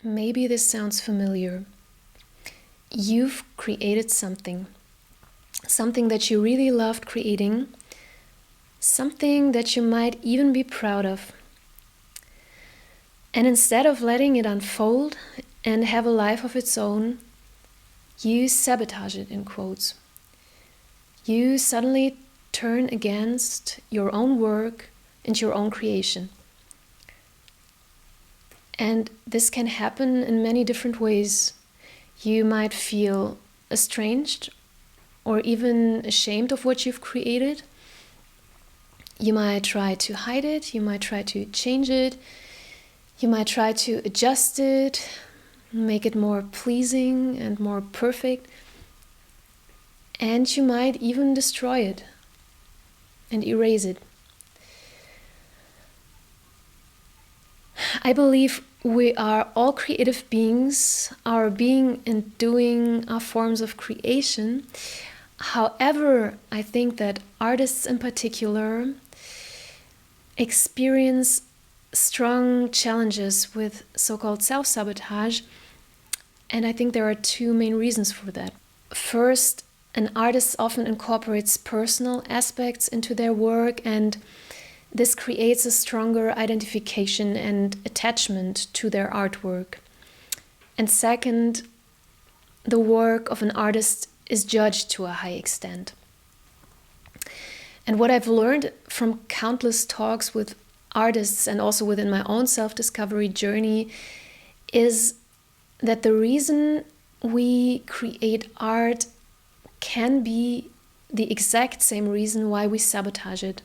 Maybe this sounds familiar. You've created something that you really loved creating, something that you might even be proud of. And instead of letting it unfold and have a life of its own, you sabotage it, in quotes. You suddenly turn against your own work and your own creation. And this can happen in many different ways. You might feel estranged or even ashamed of what you've created. You might try to hide it, you might try to change it, you might try to adjust it, make it more pleasing and more perfect. And you might even destroy it and erase it. I believe we are all creative beings. Our being and doing are forms of creation. However, I think that artists in particular experience strong challenges with so-called self-sabotage, and I think there are two main reasons for that. First, an artist often incorporates personal aspects into their work, and this creates a stronger identification and attachment to their artwork. And second, the work of an artist is judged to a high extent. And what I've learned from countless talks with artists and also within my own self-discovery journey is that the reason we create art can be the exact same reason why we sabotage it.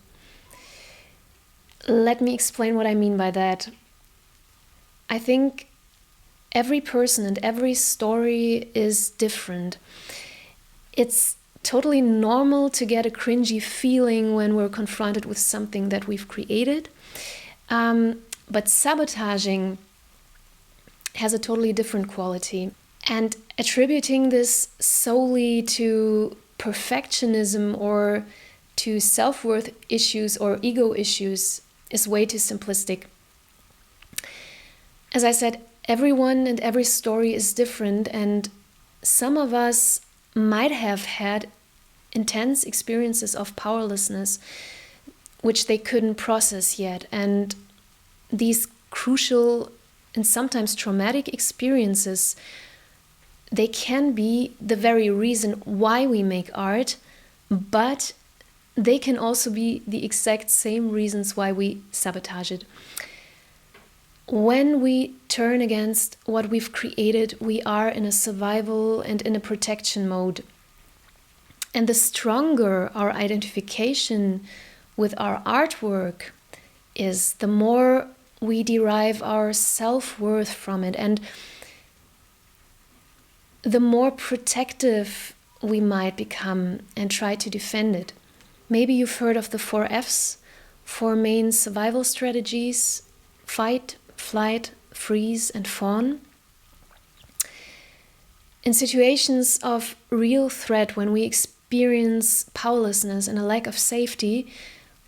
Let me explain what I mean by that. I think every person and every story is different. It's totally normal to get a cringy feeling when we're confronted with something that we've created. But sabotaging has a totally different quality. And attributing this solely to perfectionism or to self-worth issues or ego issues is way too simplistic. As I said, everyone and every story is different, and some of us might have had intense experiences of powerlessness which they couldn't process yet, and these crucial and sometimes traumatic experiences, they can be the very reason why we make art, but they can also be the exact same reasons why we sabotage it. When we turn against what we've created, we are in a survival and in a protection mode. And the stronger our identification with our artwork is, the more we derive our self-worth from it, and the more protective we might become and try to defend it. Maybe you've heard of the 4Fs, 4 main survival strategies: fight, flight, freeze, and fawn. In situations of real threat, when we experience powerlessness and a lack of safety,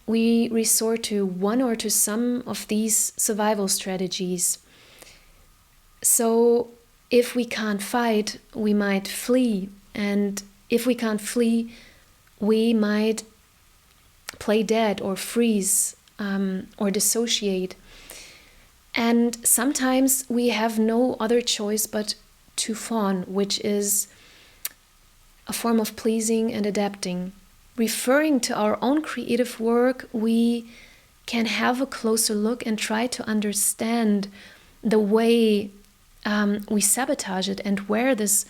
we resort to one or to some of these survival strategies. So if we can't fight, we might flee. And if we can't flee, we might play dead or freeze or dissociate. And sometimes we have no other choice but to fawn, which is a form of pleasing and adapting. Referring to our own creative work, we can have a closer look and try to understand the way we sabotage it and where this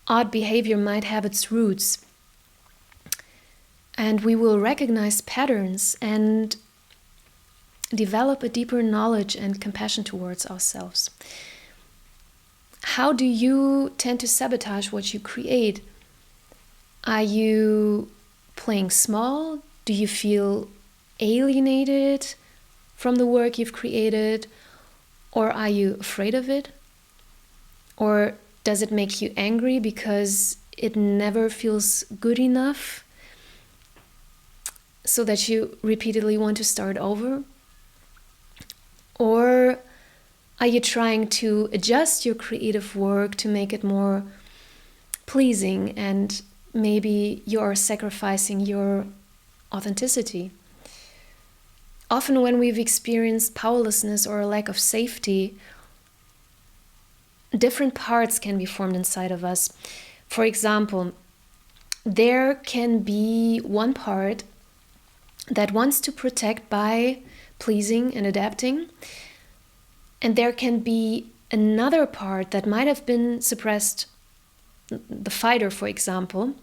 odd behavior might have its roots. And we will recognize patterns and develop a deeper knowledge and compassion towards ourselves. How do you tend to sabotage what you create? Are you playing small? Do you feel alienated from the work you've created? Or are you afraid of it? Or does it make you angry because it never feels good enough, so that you repeatedly want to start over? Or Are you trying to adjust your creative work to make it more pleasing, and maybe you're sacrificing your authenticity? Often when we've experienced powerlessness or a lack of safety, different parts can be formed inside of us. For example, there can be one part that wants to protect by pleasing and adapting, and there can be another part that might have been suppressed, the fighter, for example,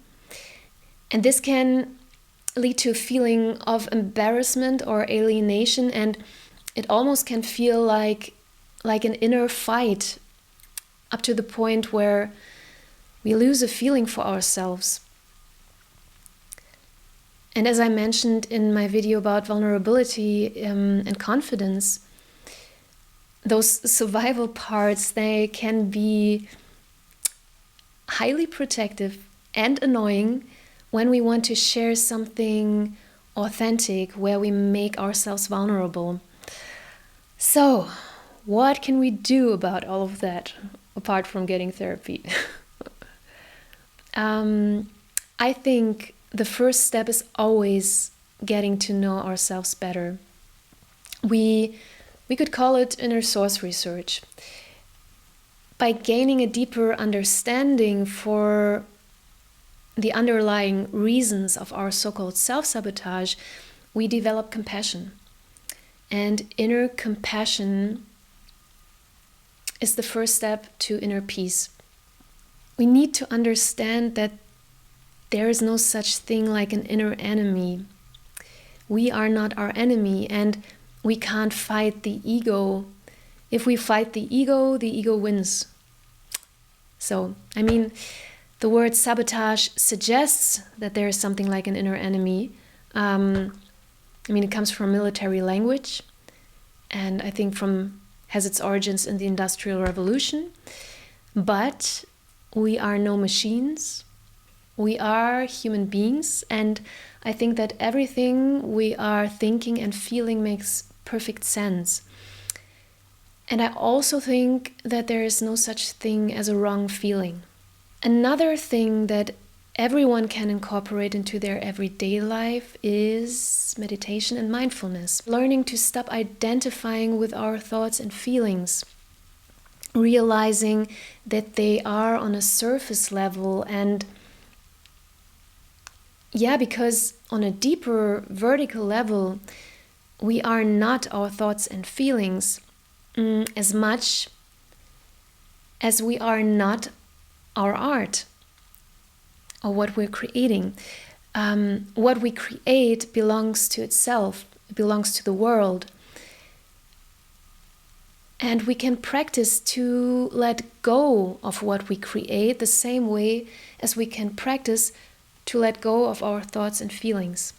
and this can lead to a feeling of embarrassment or alienation, and it almost can feel like an inner fight, up to the point where we lose a feeling for ourselves. And as I mentioned in my video about vulnerability and confidence, those survival parts, they can be highly protective and annoying when we want to share something authentic, where we make ourselves vulnerable. So, what can we do about all of that, apart from getting therapy? I think the first step is always getting to know ourselves better. We could call it inner source research. By gaining a deeper understanding for the underlying reasons of our so-called self-sabotage, we develop compassion. And inner compassion is the first step to inner peace. We need to understand that there is no such thing like an inner enemy. We are not our enemy, and we can't fight the ego. If we fight the ego wins. So, the word sabotage suggests that there is something like an inner enemy. It comes from military language, and I think has its origins in the Industrial Revolution. But we are no machines. We are human beings, and I think that everything we are thinking and feeling makes perfect sense. And I also think that there is no such thing as a wrong feeling. Another thing that everyone can incorporate into their everyday life is meditation and mindfulness. Learning to stop identifying with our thoughts and feelings. Realizing that they are on a surface level, and because on a deeper vertical level, we are not our thoughts and feelings as much as we are not our art or what we're creating. What we create belongs to itself, it belongs to the world. And we can practice to let go of what we create the same way as we can practice to let go of our thoughts and feelings.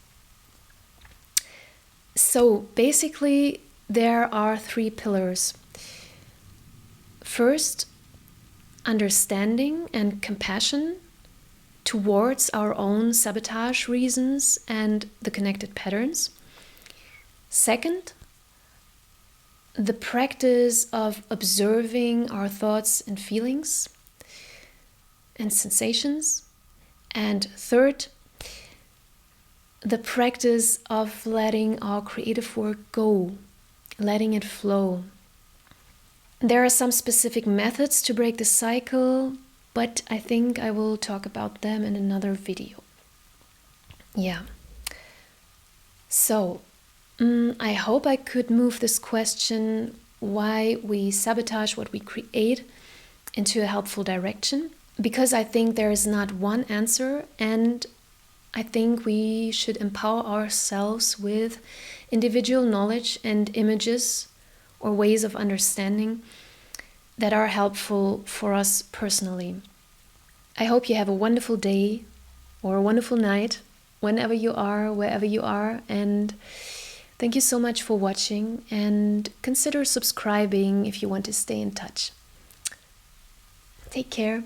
So basically, there are 3 pillars. First, understanding and compassion towards our own sabotage reasons and the connected patterns. Second, the practice of observing our thoughts and feelings and sensations. And third, the practice of letting our creative work go, letting it flow. There are some specific methods to break the cycle, but I think I will talk about them in another video. So, I hope I could move this question, why we sabotage what we create, into a helpful direction, because I think there is not one answer, and I think we should empower ourselves with individual knowledge and images or ways of understanding that are helpful for us personally. I hope you have a wonderful day or a wonderful night, whenever you are, wherever you are, and thank you so much for watching, and consider subscribing if you want to stay in touch. Take care.